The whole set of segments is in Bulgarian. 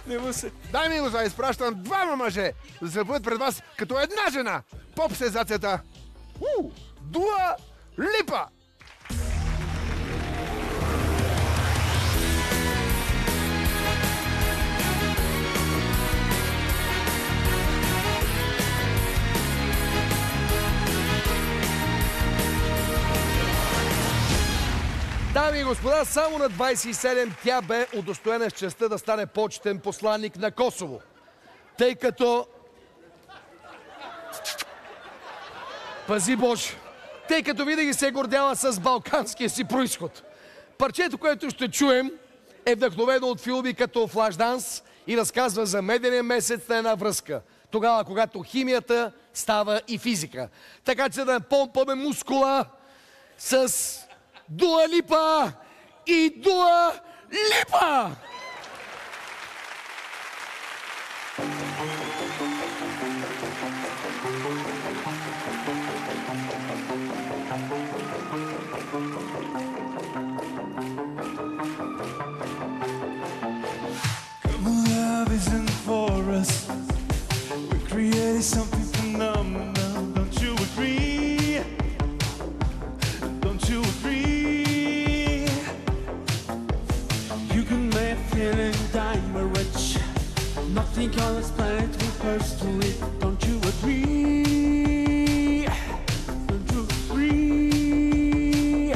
Не му се... Дами и господа, изпращам двама мъже, за да се бъдат пред вас като една жена. Поп-сензацията Дуа Липа! Дами и господа, само на 27 тя бе удостоена с честта да стане почетен посланник на Косово. Тъй като... Пази Боже! Тъй като винаги се гордяла с балканския си происход. Парчето, което ще чуем, е вдъхновено от филми като Флашданс и разказва за медения месец на една връзка. Тогава, когато химията става и физика. Така че да помпаме мускула с... Дуа Липа и Дуа Липа! Love isn't for us. We created something phenomenal. Don't you agree? Don't you agree? You can make feeling time rich. Nothing on this planet refers to it. Don't you agree? Don't you agree?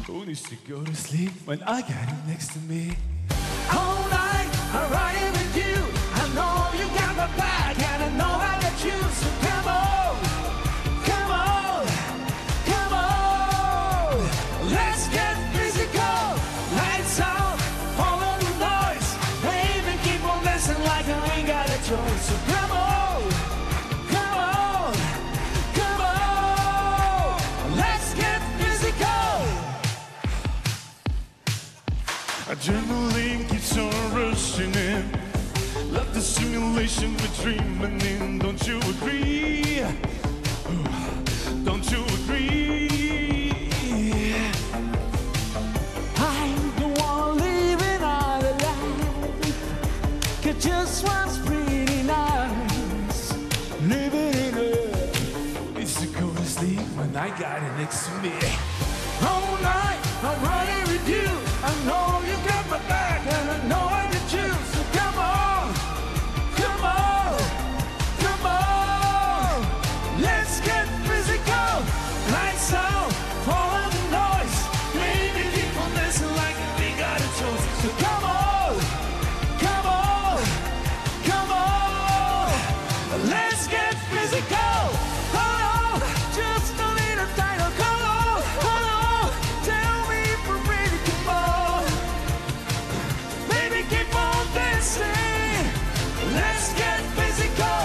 Who needs to go to sleep when I got you next to me? All night, I'm riding with you. I know you got my back, and I know I got you. So come on, come on, come on. Let's get physical. Lights out, follow the noise. Baby, keep on dancing like I ain't got a choice. So come on, come on, come on. Let's get physical. Adrenaline keeps on rushing in. Love the simulation we're dreaming in. Don't you agree? Don't you agree? I'm the one living out of life. Cause just one's pretty nice. Living in a... It's to go to sleep when I got it next to me. All night, I'm running with you. I know you got my back, and I know I can choose. So come on, come on, come on. Let's get physical. Lights out, follow the noise. Baby, keep on dancing like we got a choice. So come on, come on, come on. Let's get physical. Oh, just a little title. Come on, come on. Tell me if we're ready. Come on, baby, keep on dancing. Let's get physical.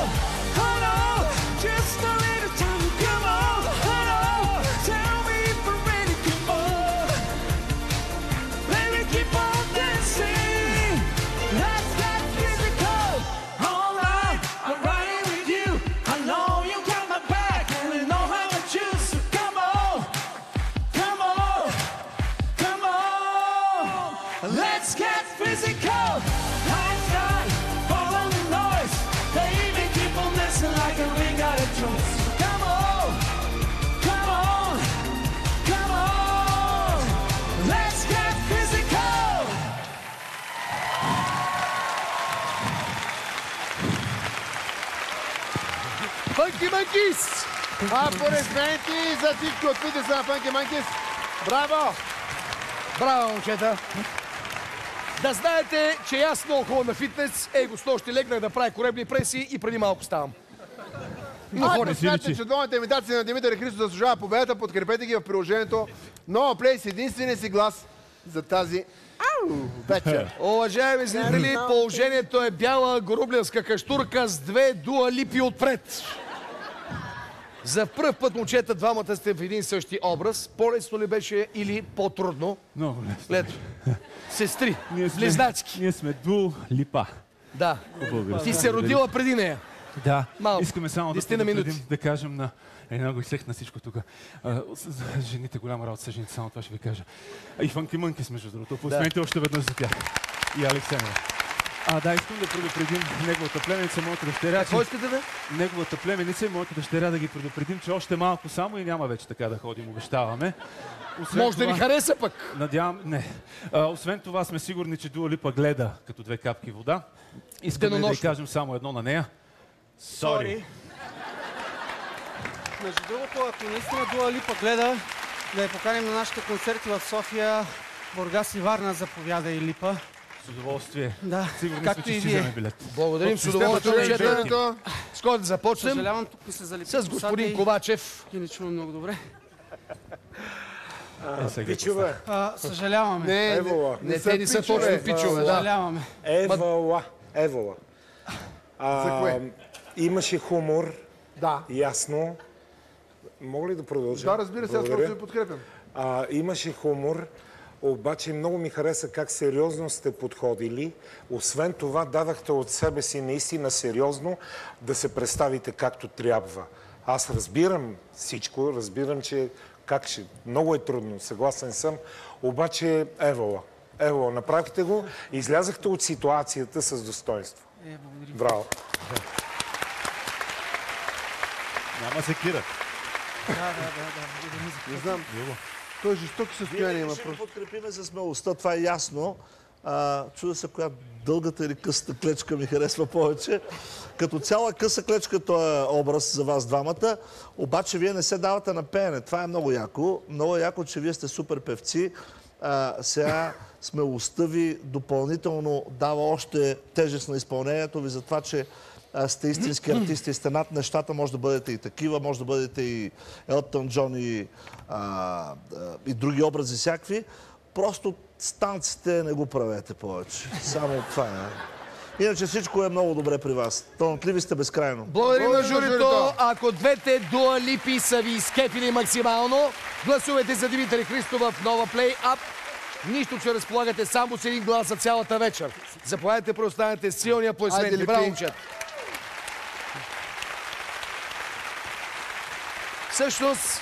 Hold on, just a little time. Come on, hold on. Tell me if we're ready. Come on, baby, keep on dancing. Let's get physical. All right, I'm riding with you. I know you got my back, and I know how to choose. So come on, come on, come on. Let's get physical. Lights out, follow the noise. Baby, keep on dancing like we got a choice. So come on, come on, come on. Let's get physical. Фънки Манкис! Аплодисменти за всички от фитнеса на Фънки Манкис. Браво! Браво, момчета! Да знаете, че аз много хубаво на фитнес. Его, с нощи легнах да правя корабни преси и преди малко ставам. Ако смятате, че долната имитация на Димитър и Христо заслужава победата, подкрепете ги в приложението Nova Play с единствения си глас за тази вечер. Уважаеми зрители, положението е бяла горублянска каштурка с две Дуа Липи отпред. За пръв път, момчета, двамата сте в един същи образ. По-лесно ли беше или по-трудно? Много лесно. Лето. Сестри, близначки. Ние сме Дуа Липа. Да. Ти се родила преди нея. Да. Малко. Искаме само да 10 минути. да кажем на Една го изсехна всичко тук. Жените голяма работа са жените, само това ще ви кажа. И Фънки Манкис, между другото. Пуснете още веднъж за тях. И Александър. Да, искам да предупредим неговата племеница, моята дъщеря. Какво искате да? Неговата племеница и моята дъщеря да ги предупредим, че още малко само и няма вече така да ходим, обещаваме. Може да ви хареса пък. Надявам, не. Освен това сме сигурни, че Дуа Липа гледа като 2 капки вода. Искаме да й кажем само едно на нея. Сори. Между другото, ако наистина Дуа Липа гледа, да я поканим на нашите концерти в София, Бургас и Варна, заповяда и Липа. С удоволствие. Да, Сигурни както сме, че и ще вие. вземе билет. Благодарим с удоволствие, момчета. С кой да започнем? Съжалявам, тук ми се залипи С господин Ковачев. И не чувам много добре. Пичове. Съжаляваме. Не, те не са точно пичове, да. Съжаляваме. Евола. За кое? Имаше хумор, Да. ясно. Мога ли да продължа? Да, разбира се, аз просто ви подкрепям. Имаше хумор, обаче много ми хареса как сериозно сте подходили. Освен това, дадахте от себе си наистина сериозно да се представите както трябва. Аз разбирам всичко, разбирам, че как ще... Много е трудно, съгласен съм. Обаче, Евола, направихте го, излязахте от ситуацията с достоинство. Браво. Няма секира. Не знам. Той жестоки състояние има Ще просто. подкрепиме за смелостта, това е ясно. Чуда се коя дългата или късата клечка ми харесва повече. Като цяла къса клечка този образ за вас двамата, обаче вие не се давате на пеене. Това е много яко. Много яко, че вие сте супер певци. Сега смелостта ви допълнително дава още тежест на изпълнението ви за това, че сте истински артисти и сте над нещата. Може да бъдете и такива, може да бъдете и Елтън Джон и други образи всякакви. Просто станците не го правете повече. Само това е. Иначе всичко е много добре при вас. Талантливи сте безкрайно. Благодарим на журито. Ако двете Дуа Липи са ви изкефили максимално, гласувайте за Димитър Христов в нова плей-ап. Нищо, че разполагате само с един глас за цялата вечер. Заповядайте, преостанете силни аплодисменти. Браво, момчета! Всъщност,